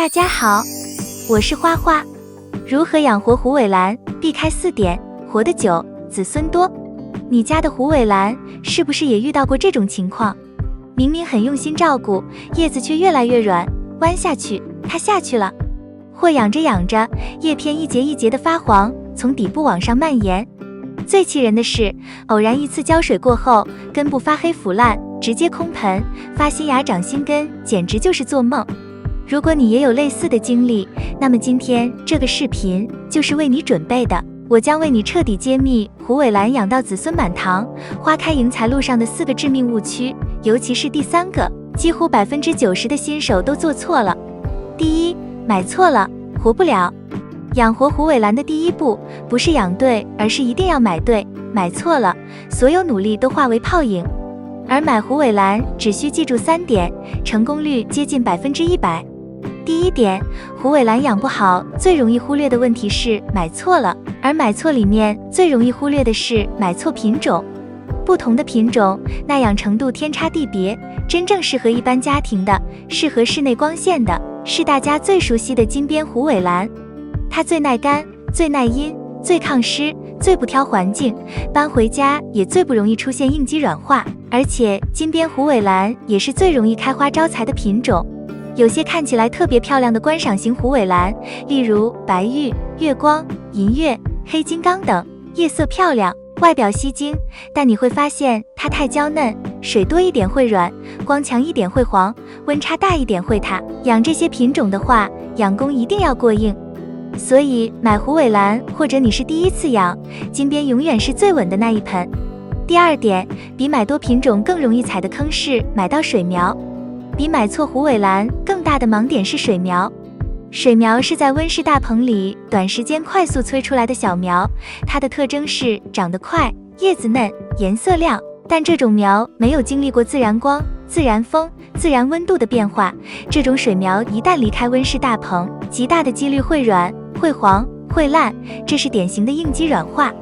大家好，我是花花。如何养活虎尾兰？避开4点，活得久，子孙多。你家的虎尾兰是不是也遇到过这种情况？明明很用心照顾，叶子却越来越软，弯下去，它下去了。或养着养着，叶片一节一节的发黄，从底部往上蔓延。最气人的是，偶然一次浇水过后，根部发黑腐烂，直接空盆，发新芽长新根，简直就是做梦。如果你也有类似的经历，那么今天这个视频就是为你准备的。我将为你彻底揭秘虎尾兰养到子孙满堂，花开迎财路上的4个致命误区，尤其是第3个，几乎90%的新手都做错了。第一，买错了，活不了。养活虎尾兰的第一步，不是养对，而是一定要买对。买错了，所有努力都化为泡影。而买虎尾兰只需记住3点，成功率接近100%。第一点，虎尾兰养不好，最容易忽略的问题是买错了，而买错里面最容易忽略的是买错品种。不同的品种，耐养程度天差地别，真正适合一般家庭的，适合室内光线的，是大家最熟悉的金边虎尾兰。它最耐干，最耐阴，最抗湿，最不挑环境，搬回家也最不容易出现应激软化，而且金边虎尾兰也是最容易开花招财的品种。有些看起来特别漂亮的观赏型虎尾兰，例如白玉、月光、银月、黑金刚等，叶色漂亮，外表吸睛，但你会发现它太娇嫩，水多一点会软，光强一点会黄，温差大一点会塌。养这些品种的话，养工一定要过硬。所以买虎尾兰，或者你是第一次养，金边永远是最稳的那一盆。第二点，比买多品种更容易踩的坑是买到水苗。比买错虎尾兰更大的盲点是水苗。水苗是在温室大棚里短时间快速催出来的小苗，它的特征是长得快，叶子嫩，颜色亮，但这种苗没有经历过自然光、自然风、自然温度的变化，这种水苗一旦离开温室大棚，极大的几率会软、会黄、会烂，这是典型的应激软化。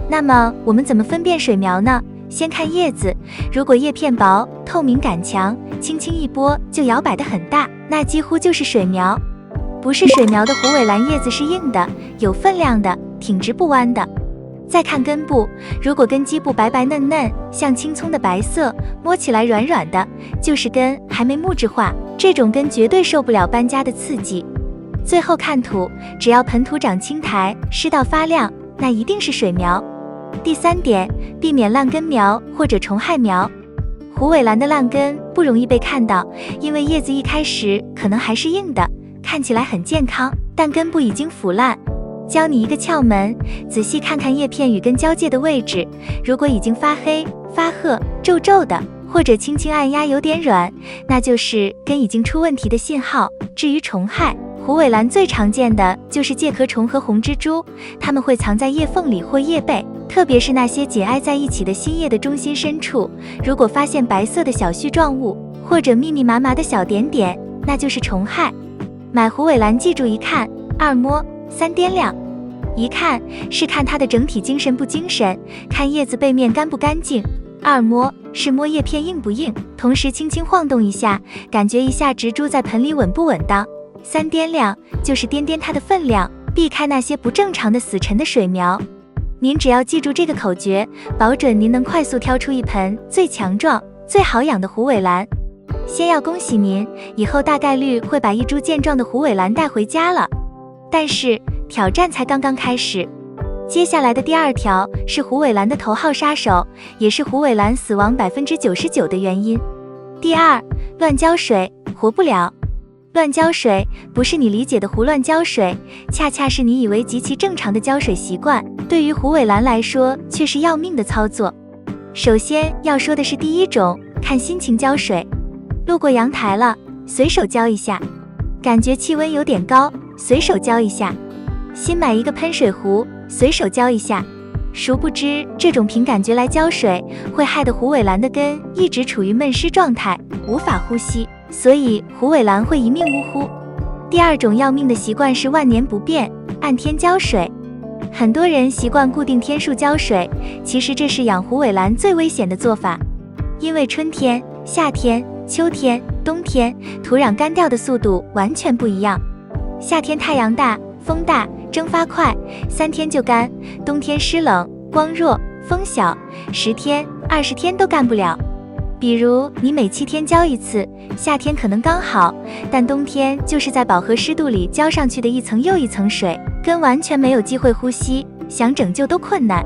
那么我们怎么分辨水苗呢？先看叶子，如果叶片薄，透明感强，轻轻一拨就摇摆得很大，那几乎就是水苗。不是水苗的虎尾兰叶子是硬的，有分量的，挺直不弯的。再看根部，如果根基部白白嫩嫩，像青葱的白色，摸起来软软的，就是根还没木质化，这种根绝对受不了搬家的刺激。最后看土，只要盆土长青苔，湿到发亮，那一定是水苗。第3点，避免烂根苗或者虫害苗。虎尾兰的烂根不容易被看到，因为叶子一开始可能还是硬的，看起来很健康，但根部已经腐烂。教你一个窍门，仔细看看叶片与根交界的位置，如果已经发黑、发褐、皱皱的，或者轻轻按压有点软，那就是根已经出问题的信号。至于虫害，虎尾兰最常见的就是介壳虫和红蜘蛛，它们会藏在叶缝里或叶背，特别是那些紧挨在一起的新叶的中心深处，如果发现白色的小絮状物，或者密密麻麻的小点点，那就是虫害。买虎尾兰记住1看2摸3掂量。1看是看它的整体精神不精神，看叶子背面干不干净；2摸是摸叶片硬不硬，同时轻轻晃动一下，感觉一下植株在盆里稳不稳当；3掂量就是掂掂它的分量，避开那些不正常的死沉的水苗。您只要记住这个口诀，保准您能快速挑出一盆最强壮、最好养的虎尾兰。先要恭喜您，以后大概率会把一株健壮的虎尾兰带回家了。但是挑战才刚刚开始。接下来的第2条是虎尾兰的头号杀手，也是虎尾兰死亡99%的原因。第2，乱浇水，活不了。乱浇水不是你理解的胡乱浇水，恰恰是你以为极其正常的浇水习惯，对于虎尾兰来说却是要命的操作。首先要说的是第1种，看心情浇水。路过阳台了，随手浇一下；感觉气温有点高，随手浇一下；新买一个喷水壶，随手浇一下。殊不知，这种凭感觉来浇水，会害得虎尾兰的根一直处于闷湿状态，无法呼吸，所以虎尾兰会一命呜呼。第2种要命的习惯是万年不变，按天浇水。很多人习惯固定天数浇水，其实这是养虎尾兰最危险的做法，因为春天、夏天、秋天、冬天土壤干掉的速度完全不一样。夏天太阳大，风大，蒸发快，3天就干；冬天湿冷，光弱，风小，10天、20天都干不了。比如你每7天浇一次，夏天可能刚好，但冬天就是在饱和湿度里浇上去的一层又一层水，根完全没有机会呼吸，想拯救都困难。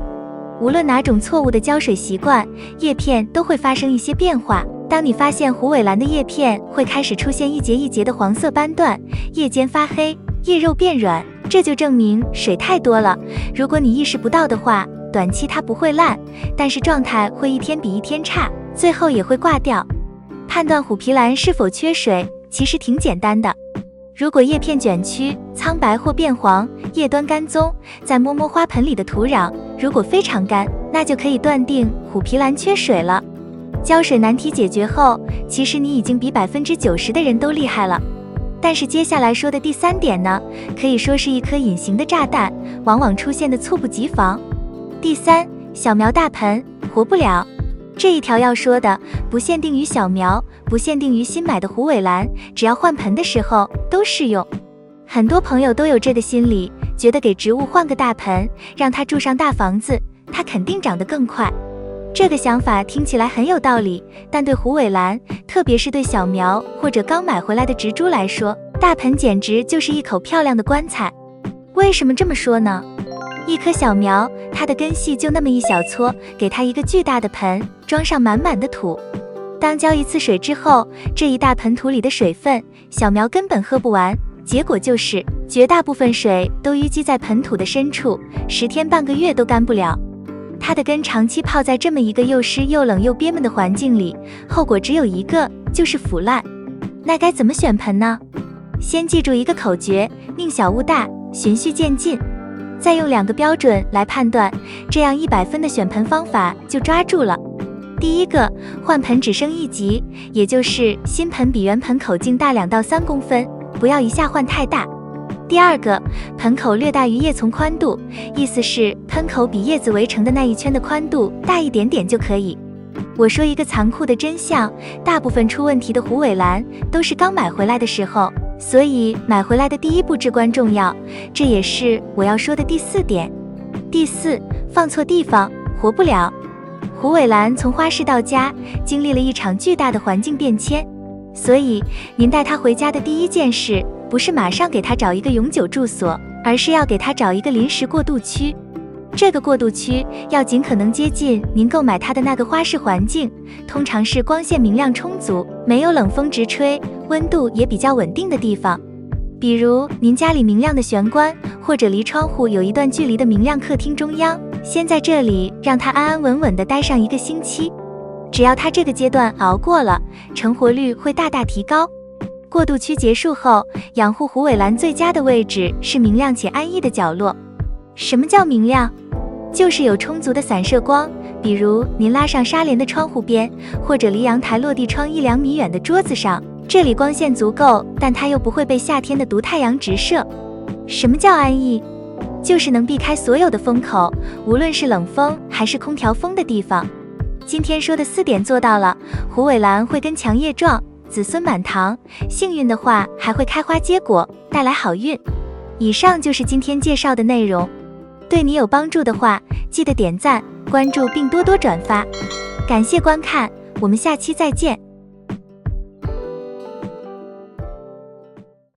无论哪种错误的浇水习惯，叶片都会发生一些变化。当你发现虎尾兰的叶片会开始出现一节一节的黄色斑段，叶尖发黑，叶肉变软，这就证明水太多了。如果你意识不到的话，短期它不会烂，但是状态会一天比一天差，最后也会挂掉。判断虎皮兰是否缺水，其实挺简单的。如果叶片卷曲、苍白或变黄，叶端干棕，再摸摸花盆里的土壤，如果非常干，那就可以断定虎皮兰缺水了。浇水难题解决后，其实你已经比90%的人都厉害了。但是接下来说的第3点呢，可以说是一颗隐形的炸弹，往往出现的猝不及防。第3，小苗大盆活不了。这一条要说的不限定于小苗，不限定于新买的虎尾兰，只要换盆的时候都适用。很多朋友都有这个心理，觉得给植物换个大盆，让它住上大房子，它肯定长得更快。这个想法听起来很有道理，但对虎尾兰，特别是对小苗或者刚买回来的植株来说，大盆简直就是一口漂亮的棺材。为什么这么说呢？一棵小苗，它的根系就那么一小撮，给它一个巨大的盆，装上满满的土。当浇一次水之后，这一大盆土里的水分，小苗根本喝不完，结果就是绝大部分水都淤积在盆土的深处，10天半个月都干不了。它的根长期泡在这么一个又湿又冷又憋闷的环境里，后果只有一个，就是腐烂。那该怎么选盆呢？先记住一个口诀：宁小勿大，循序渐进。再用2个标准来判断，这样100分的选盆方法就抓住了。第一个，换盆只升1级，也就是新盆比原盆口径大2到3公分，不要一下换太大。第二个，盆口略大于叶丛宽度，意思是盆口比叶子围成的那一圈的宽度大一点点就可以。我说一个残酷的真相，大部分出问题的虎尾兰都是刚买回来的时候，所以买回来的第一步至关重要，这也是我要说的第4点。第4，放错地方，活不了。虎尾兰从花市到家，经历了一场巨大的环境变迁，所以您带它回家的第一件事，不是马上给它找一个永久住所，而是要给它找一个临时过渡区。这个过渡区要尽可能接近您购买它的那个花市环境，通常是光线明亮充足，没有冷风直吹，温度也比较稳定的地方。比如您家里明亮的玄关，或者离窗户有一段距离的明亮客厅中央，先在这里让它安安稳稳地待上1个星期。只要它这个阶段熬过了，成活率会大大提高。过渡区结束后，养护虎尾兰最佳的位置是明亮且安逸的角落。什么叫明亮？就是有充足的散射光，比如您拉上纱帘的窗户边，或者离阳台落地窗1-2米远的桌子上，这里光线足够，但它又不会被夏天的毒太阳直射。什么叫安逸？就是能避开所有的风口，无论是冷风还是空调风的地方。今天说的4点做到了，虎尾兰会根强叶壮，子孙满堂，幸运的话还会开花结果，带来好运。以上就是今天介绍的内容，对你有帮助的话，记得点赞、关注并多多转发。感谢观看，我们下期再见。